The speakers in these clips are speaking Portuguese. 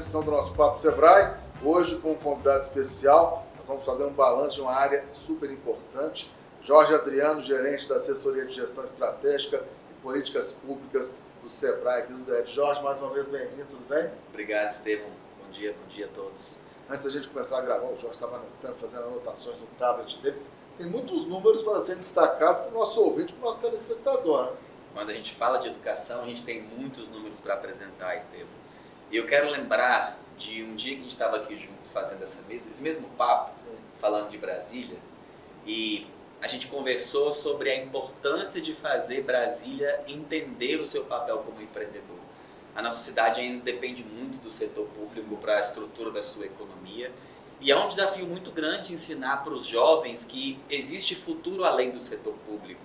edição do nosso Papo Sebrae. Hoje com um convidado especial, nós vamos fazer um balanço de uma área super importante. Jorge Adriano, gerente da Assessoria de Gestão Estratégica e Políticas Públicas do Sebrae aqui do DF. Jorge, mais uma vez bem-vindo, tudo bem? Obrigado, Estevão. Bom dia a todos. Antes da gente começar a gravar, o Jorge estava anotando, fazendo anotações no tablet dele. Tem muitos números para serem destacados para o nosso ouvinte, para o nosso telespectador, né? Quando a gente fala de educação, a gente tem muitos números para apresentar, Estevão. E eu quero lembrar de um dia que a gente estava aqui juntos fazendo esse mesmo papo, falando de Brasília, e a gente conversou sobre a importância de fazer Brasília entender o seu papel como empreendedor. A nossa cidade ainda depende muito do setor público para a estrutura da sua economia, e é um desafio muito grande ensinar para os jovens que existe futuro além do setor público.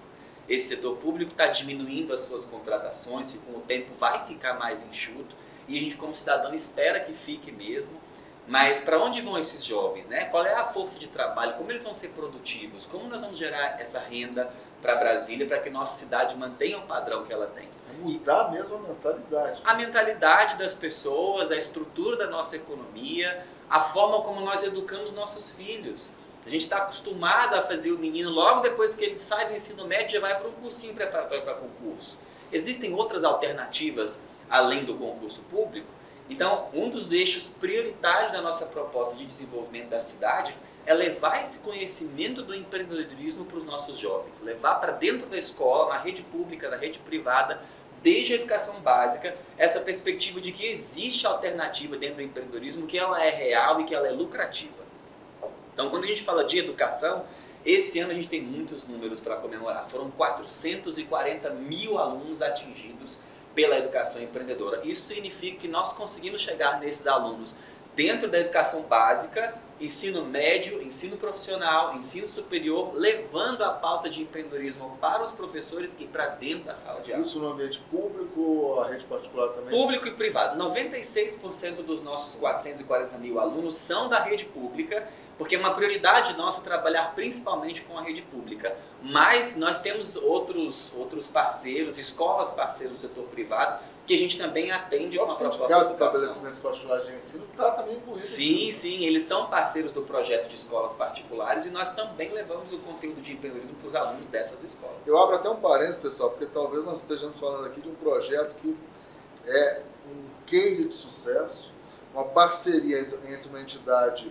Esse setor público está diminuindo as suas contratações e com o tempo vai ficar mais enxuto, e a gente como cidadão espera que fique mesmo. Mas para onde vão esses jovens, né? Qual é a força de trabalho? Como eles vão ser produtivos? Como nós vamos gerar essa renda para Brasília para que nossa cidade mantenha o padrão que ela tem? É mudar mesmo a mentalidade. A mentalidade das pessoas, a estrutura da nossa economia, a forma como nós educamos nossos filhos. A gente está acostumado a fazer o menino, logo depois que ele sai do ensino médio, já vai para um cursinho preparatório para concurso. Existem outras alternativas além do concurso público? Então, um dos eixos prioritários da nossa proposta de desenvolvimento da cidade é levar esse conhecimento do empreendedorismo para os nossos jovens, levar para dentro da escola, na rede pública, na rede privada, desde a educação básica, essa perspectiva de que existe alternativa dentro do empreendedorismo, que ela é real e que ela é lucrativa. Então, quando a gente fala de educação, esse ano a gente tem muitos números para comemorar. Foram 440 mil alunos atingidos pela educação empreendedora. Isso significa que nós conseguimos chegar nesses alunos dentro da educação básica, ensino médio, ensino profissional, ensino superior, levando a pauta de empreendedorismo para os professores e para dentro da sala de aula. Isso no ambiente público ou a rede particular também? Público e privado. 96% dos nossos 440 mil alunos são da rede pública, porque é uma prioridade nossa trabalhar principalmente com a rede pública. Mas nós temos outros parceiros, escolas parceiras do setor privado, que a gente também atende com a proposta de educação. O estabelecimentos particulares de ensino está também incluído. Sim, eles são parceiros do projeto de escolas particulares e nós também levamos o conteúdo de empreendedorismo para os alunos dessas escolas. Eu abro até um parênteses, pessoal, porque talvez nós estejamos falando aqui de um projeto que é um case de sucesso, uma parceria entre uma entidade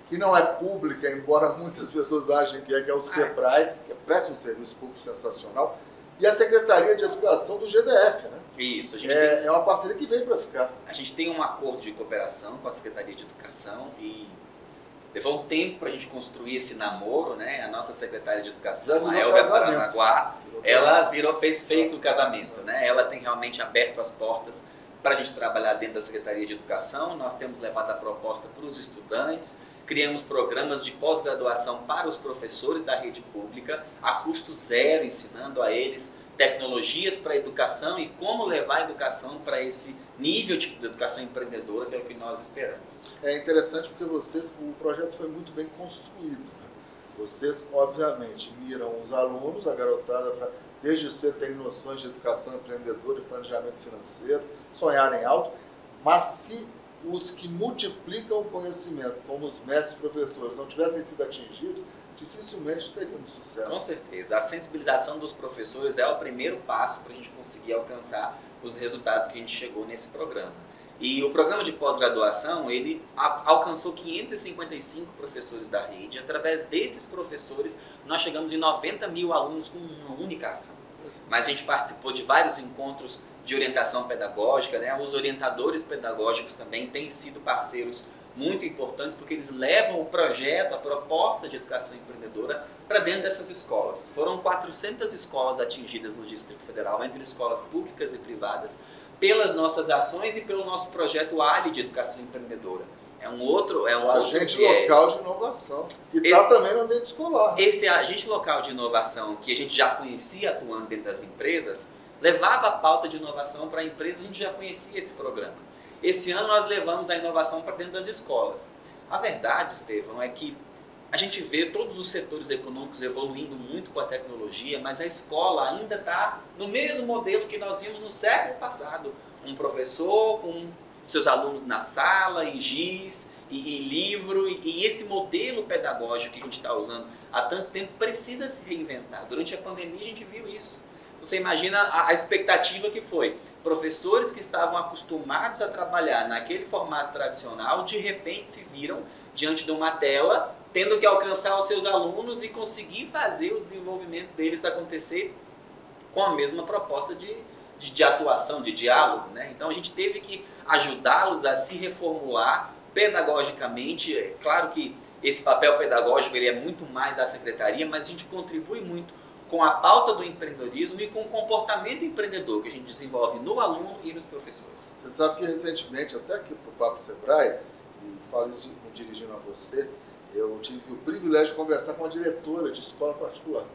que não é pública, embora muitas pessoas achem que é o Sebrae, que presta um serviço público sensacional, e a Secretaria de Educação do GDF, né? Isso, a gente é uma parceria que veio para ficar. A gente tem um acordo de cooperação com a Secretaria de Educação e levou um tempo para a gente construir esse namoro, né? A nossa secretária de Educação, a Elvia Paranaguá, ela fez o casamento, né? Ela tem realmente aberto as portas para a gente trabalhar dentro da Secretaria de Educação. Nós temos levado a proposta para os estudantes, criamos programas de pós-graduação para os professores da rede pública, a custo zero, ensinando a eles tecnologias para a educação e como levar a educação para esse nível de educação empreendedora, que é o que nós esperamos. É interessante porque o projeto foi muito bem construído, né? Vocês, obviamente, miram os alunos, a garotada, para desde cedo terem noções de educação empreendedora e planejamento financeiro, sonharem alto, mas se os que multiplicam o conhecimento, como os mestres e professores, não tivessem sido atingidos, dificilmente teríamos sucesso. Com certeza. A sensibilização dos professores é o primeiro passo para a gente conseguir alcançar os resultados que a gente chegou nesse programa. E o programa de pós-graduação, ele alcançou 555 professores da rede. Através desses professores, nós chegamos em 90 mil alunos com uma única ação. Mas a gente participou de vários encontros de orientação pedagógica, né? Os orientadores pedagógicos também têm sido parceiros muito importantes porque eles levam o projeto, a proposta de educação empreendedora para dentro dessas escolas. Foram 400 escolas atingidas no Distrito Federal, entre escolas públicas e privadas, pelas nossas ações e pelo nosso projeto ALI de Educação Empreendedora. É um outro agente local de inovação, que está também no ambiente escolar. Esse agente local de inovação, que a gente já conhecia atuando dentro das empresas, levava a pauta de inovação para a empresa, a gente já conhecia esse programa. Esse ano nós levamos a inovação para dentro das escolas. A verdade, Estevão, é que a gente vê todos os setores econômicos evoluindo muito com a tecnologia, mas a escola ainda está no mesmo modelo que nós vimos no século passado. Um professor com seus alunos na sala, em giz, e livro, e esse modelo pedagógico que a gente está usando há tanto tempo precisa se reinventar. Durante a pandemia a gente viu isso. Você imagina a expectativa que foi. Professores que estavam acostumados a trabalhar naquele formato tradicional, de repente se viram diante de uma tela, tendo que alcançar os seus alunos e conseguir fazer o desenvolvimento deles acontecer com a mesma proposta de atuação, de diálogo, né? Então a gente teve que ajudá-los a se reformular pedagogicamente. É claro que esse papel pedagógico ele é muito mais da secretaria, mas a gente contribui muito com a pauta do empreendedorismo e com o comportamento empreendedor que a gente desenvolve no aluno e nos professores. Você sabe que recentemente, até aqui para o Papo Sebrae, e falo isso dirigindo a você, eu tive o privilégio de conversar com uma diretora de escola particular,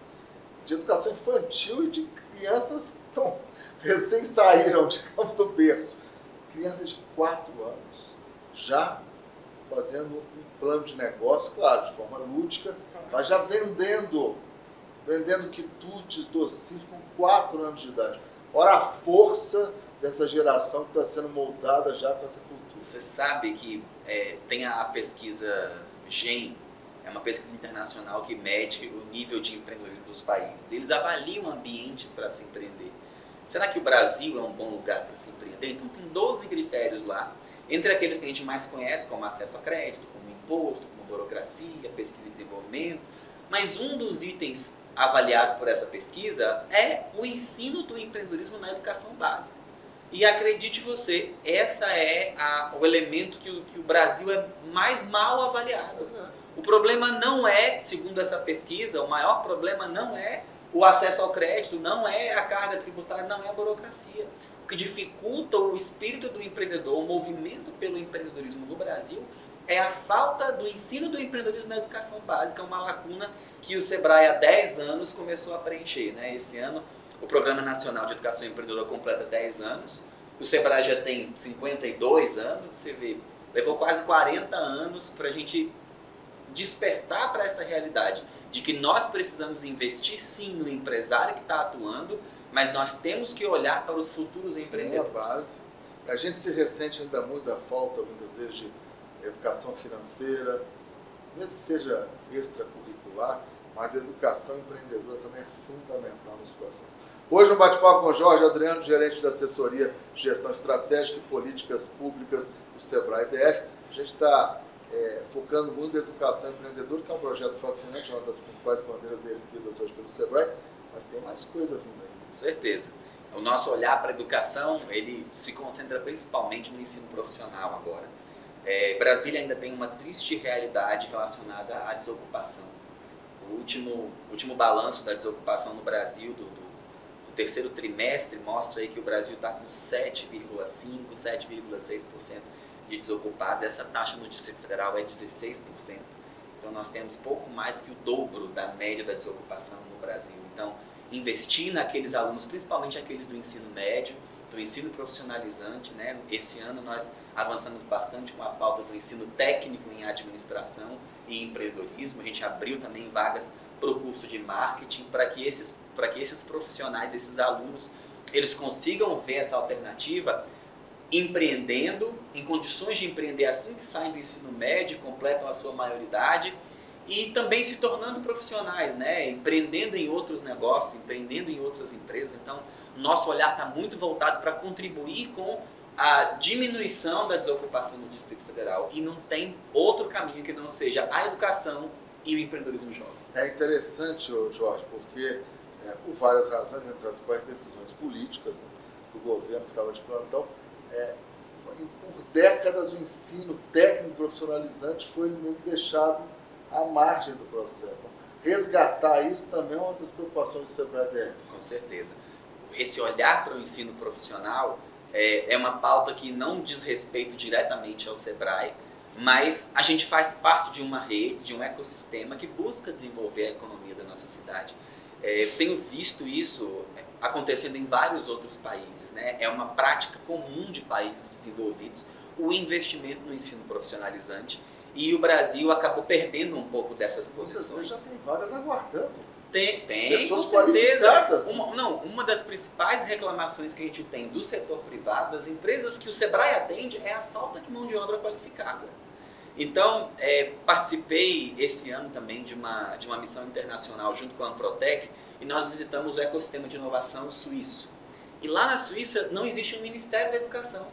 de educação infantil e de crianças que estão recém saíram de campo do berço. Crianças de 4 anos, já fazendo um plano de negócio, claro, de forma lúdica, mas já vendendo quitutes, docinhos com 4 anos de idade. Ora, a força dessa geração que está sendo moldada já com essa cultura. Você sabe que tem a pesquisa GEM, é uma pesquisa internacional que mede o nível de empreendedorismo dos países. Eles avaliam ambientes para se empreender. Será que o Brasil é um bom lugar para se empreender? Então tem 12 critérios lá, entre aqueles que a gente mais conhece, como acesso a crédito, como imposto, como burocracia, pesquisa e desenvolvimento. Mas um dos itens avaliados por essa pesquisa é o ensino do empreendedorismo na educação básica. E acredite você, essa é o elemento que o Brasil é mais mal avaliado. O problema não é, segundo essa pesquisa, o maior problema não é o acesso ao crédito, não é a carga tributária, não é a burocracia. O que dificulta o espírito do empreendedor, o movimento pelo empreendedorismo no Brasil, é a falta do ensino do empreendedorismo na educação básica, uma lacuna que o Sebrae há 10 anos começou a preencher, né? Esse ano o Programa Nacional de Educação Empreendedora completa 10 anos, o Sebrae já tem 52 anos, você vê, levou quase 40 anos para a gente despertar para essa realidade de que nós precisamos investir sim no empresário que está atuando, mas nós temos que olhar para os futuros empreendedores. Sim, a base. A gente se ressente ainda muito da falta, muitas vezes, de educação financeira, mesmo que seja extracurricular, mas a educação empreendedora também é fundamental nos processos. Hoje um bate-papo com o Jorge Adriano, gerente da assessoria de gestão estratégica e políticas públicas do Sebrae DF. A gente está focando muito na educação empreendedora, que é um projeto fascinante, uma das principais bandeiras erguidas hoje pelo Sebrae, mas tem mais coisa vindo aí. Com certeza. O nosso olhar para a educação, ele se concentra principalmente no ensino profissional agora. Brasília ainda tem uma triste realidade relacionada à desocupação. O último balanço da desocupação no Brasil do terceiro trimestre mostra aí que o Brasil está com 7,5%, 7,6% de desocupados. Essa taxa no Distrito Federal é 16%. Então nós temos pouco mais que o dobro da média da desocupação no Brasil. Então, investir naqueles alunos, principalmente aqueles do ensino médio, do ensino profissionalizante, né? Esse ano nós avançamos bastante com a pauta do ensino técnico em administração e empreendedorismo. A gente abriu também vagas para o curso de marketing, para que esses profissionais, esses alunos, eles consigam ver essa alternativa empreendendo, em condições de empreender assim que saem do ensino médio, completam a sua maioridade, e também se tornando profissionais, né? Empreendendo em outros negócios, empreendendo em outras empresas. Então, nosso olhar está muito voltado para contribuir com a diminuição da desocupação no Distrito Federal. E não tem outro caminho que não seja a educação e o empreendedorismo jovem. É interessante, Jorge, porque por várias razões, entre as quais decisões políticas, né, do governo que estava de plantão, por décadas o ensino técnico profissionalizante foi meio que deixado à margem do processo. Resgatar isso também é uma das preocupações do Sebrae. Com certeza. Esse olhar para o ensino profissional é uma pauta que não diz respeito diretamente ao Sebrae, mas a gente faz parte de uma rede, de um ecossistema que busca desenvolver a economia da nossa cidade. Tenho visto isso acontecendo em vários outros países, né? É uma prática comum de países desenvolvidos o investimento no ensino profissionalizante, e o Brasil acabou perdendo um pouco dessas posições. Você já tem vagas aguardando Tem, pessoas com certeza. qualificadas. Uma das principais reclamações que a gente tem do setor privado, das empresas que o Sebrae atende, é a falta de mão de obra qualificada. Então, participei esse ano também de uma missão internacional junto com a Amprotec e nós visitamos o ecossistema de inovação suíço. E lá na Suíça não existe um Ministério da Educação.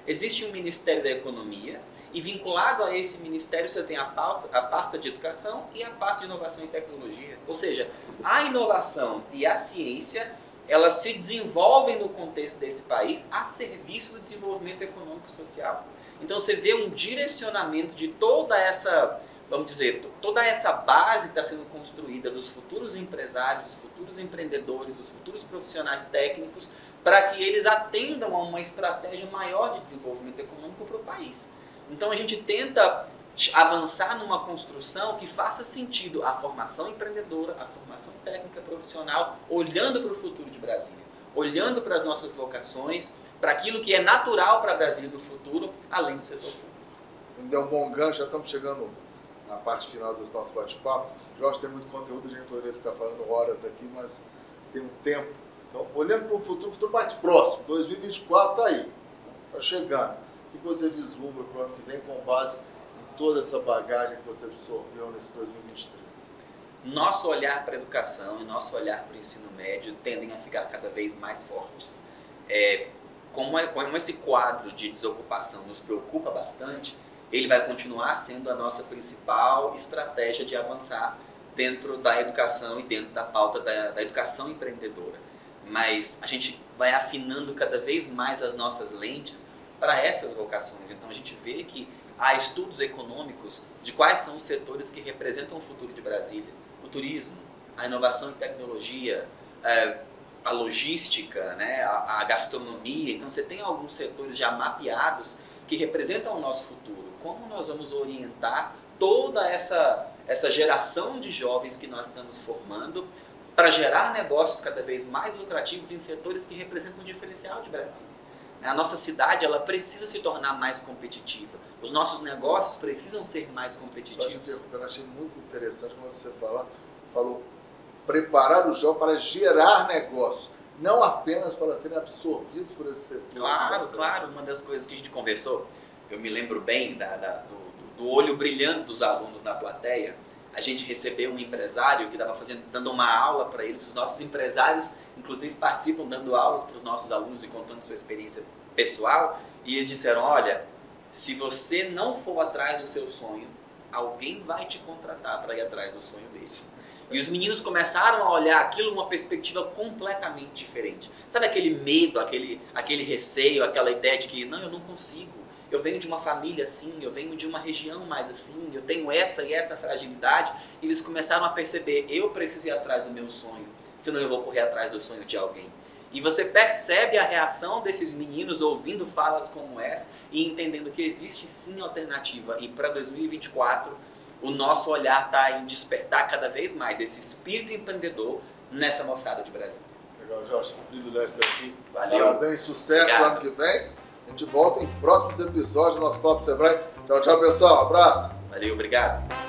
Existe um Ministério da Economia e vinculado a esse ministério você tem a pasta de educação e a pasta de inovação e tecnologia. Ou seja, a inovação e a ciência, elas se desenvolvem no contexto desse país a serviço do desenvolvimento econômico e social. Então você vê um direcionamento de toda essa, vamos dizer, toda essa base que está sendo construída dos futuros empresários, dos futuros empreendedores, dos futuros profissionais técnicos, para que eles atendam a uma estratégia maior de desenvolvimento econômico para o país. Então a gente tenta avançar numa construção que faça sentido a formação empreendedora, a formação técnica profissional, olhando para o futuro de Brasília, olhando para as nossas vocações, para aquilo que é natural para Brasília do futuro, além do setor público. Me deu um bom gancho, já estamos chegando na parte final do nosso bate-papo. Jorge, tem muito conteúdo, a gente poderia ficar falando horas aqui, mas tem um tempo. Então, olhando para o futuro mais próximo, 2024 está aí, está chegando. O que você vislumbra para o ano que vem com base em toda essa bagagem que você absorveu nesse 2023? Nosso olhar para a educação e nosso olhar para o ensino médio tendem a ficar cada vez mais fortes. Como esse quadro de desocupação nos preocupa bastante, ele vai continuar sendo a nossa principal estratégia de avançar dentro da educação e dentro da pauta da educação empreendedora. Mas a gente vai afinando cada vez mais as nossas lentes para essas vocações. Então a gente vê que há estudos econômicos de quais são os setores que representam o futuro de Brasília. O turismo, a inovação e tecnologia, a logística, né, a gastronomia. Então você tem alguns setores já mapeados que representam o nosso futuro. Como nós vamos orientar toda essa geração de jovens que nós estamos formando para gerar negócios cada vez mais lucrativos em setores que representam o diferencial de Brasília. A nossa cidade, ela precisa se tornar mais competitiva. Os nossos negócios precisam ser mais competitivos. Eu achei muito interessante quando você falou preparar o jovem para gerar negócio, não apenas para serem absorvidos por esse setor. Claro. Uma das coisas que a gente conversou, eu me lembro bem do olho brilhante dos alunos na plateia. A gente recebeu um empresário que estava dando uma aula para eles. Os nossos empresários, inclusive, participam dando aulas para os nossos alunos e contando sua experiência pessoal. E eles disseram, olha, se você não for atrás do seu sonho, alguém vai te contratar para ir atrás do sonho deles. E os meninos começaram a olhar aquilo numa perspectiva completamente diferente. Sabe aquele medo, aquele receio, aquela ideia de que, não, eu não consigo. Eu venho de uma família assim, eu venho de uma região mais assim, eu tenho essa e essa fragilidade. E eles começaram a perceber, eu preciso ir atrás do meu sonho, senão eu vou correr atrás do sonho de alguém. E você percebe a reação desses meninos ouvindo falas como essa e entendendo que existe sim alternativa. E para 2024, o nosso olhar está em despertar cada vez mais esse espírito empreendedor nessa moçada de Brasil. Legal, Jorge, um privilégio estar aqui. Valeu. Parabéns, sucesso. Obrigado. Ano que vem. A gente volta em próximos episódios do nosso Papo Sebrae. Tchau, pessoal. Um abraço. Valeu, obrigado.